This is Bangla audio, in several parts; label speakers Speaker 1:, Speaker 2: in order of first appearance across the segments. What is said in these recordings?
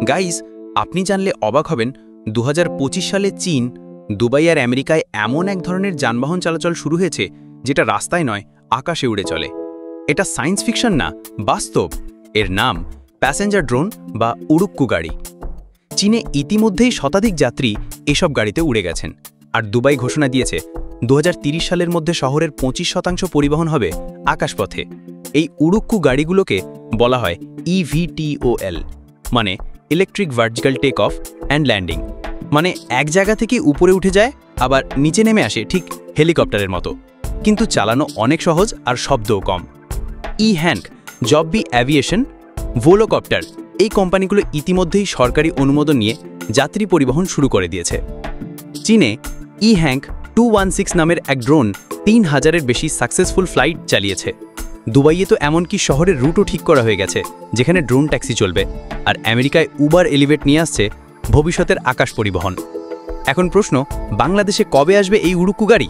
Speaker 1: গাইজ, আপনি জানলে অবাক হবেন 2025 সালে চীন, দুবাই আর আমেরিকায় এমন এক ধরনের যানবাহন চলাচল শুরু হয়েছে যেটা রাস্তায় নয়, আকাশে উড়ে চলে। এটা সায়েন্স ফিকশন না, বাস্তব। এর নাম প্যাসেঞ্জার ড্রোন বা উড়ুক্কু গাড়ি। চীনে ইতিমধ্যেই শতাধিক যাত্রী এসব গাড়িতে উড়ে গেছেন, আর দুবাই ঘোষণা দিয়েছে 2030 সালের মধ্যে শহরের 25% পরিবহন হবে আকাশপথে। এই উড়ুক্কু গাড়িগুলোকে বলা হয় EVTOL, মানে electric vertical take off and landing. মানে এক জায়গা থেকে উপরে উঠে যায়, আবার নিচে নেমে আসে, ঠিক হেলিকপ্টারের মতো, কিন্তু চালানো অনেক সহজ আর শব্দও কম। হ্যাঙ্ক, জববি অ্যাভিয়েশন, ভোলোকপ্টার, এই কোম্পানিগুলো ইতিমধ্যেই সরকারি অনুমোদন নিয়ে যাত্রী পরিবহন শুরু করে দিয়েছে। চীনে হ্যাঙ্ক 216 নামের এক ড্রোন 3000-এর বেশি সাকসেসফুল ফ্লাইট চালিয়েছে। দুবাইয়ে তো এমনকি শহরের রুটও ঠিক করা হয়ে গেছে, যেখানে ড্রোন ট্যাক্সি চলবে। আর আমেরিকায় উবার এলিভেট নিয়ে আসছে ভবিষ্যতের আকাশ পরিবহন। এখন প্রশ্ন, বাংলাদেশে কবে আসবে এই উড়ুক্কু গাড়ি?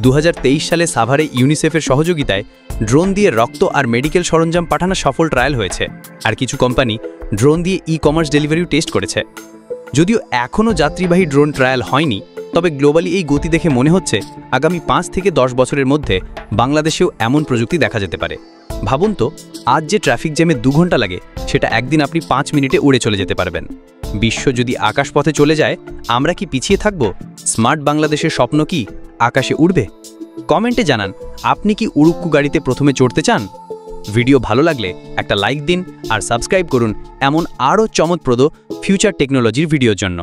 Speaker 1: 2023 সালে সাভারে ইউনিসেফের সহযোগিতায় ড্রোন দিয়ে রক্ত আর মেডিকেল সরঞ্জাম পাঠানো সফল ট্রায়াল হয়েছে, আর কিছু কোম্পানি ড্রোন দিয়ে ই-কমার্স ডেলিভারিও টেস্ট করেছে। যদিও এখনও যাত্রীবাহী ড্রোন ট্রায়াল হয়নি, তবে গ্লোবালি এই গতি দেখে মনে হচ্ছে আগামী 5 থেকে 10 বছরের মধ্যে বাংলাদেশেও এমন প্রযুক্তি দেখা যেতে পারে। ভাবুন তো, আজ যে ট্রাফিক জ্যামে 2 ঘন্টা লাগে, সেটা একদিন আপনি 5 মিনিটে উড়ে চলে যেতে পারবেন। বিশ্ব যদি আকাশপথে চলে যায়, আমরা কি পিছিয়ে থাকব? স্মার্ট বাংলাদেশের স্বপ্ন কি আকাশে উড়বে? কমেন্টে জানান, আপনি কি উড়ুক্কু গাড়িতে প্রথমে চড়তে চান? ভিডিও ভালো লাগলে একটা লাইক দিন আর সাবস্ক্রাইব করুন এমন আরও চমকপ্রদ ফিউচার টেকনোলজির ভিডিওর জন্য।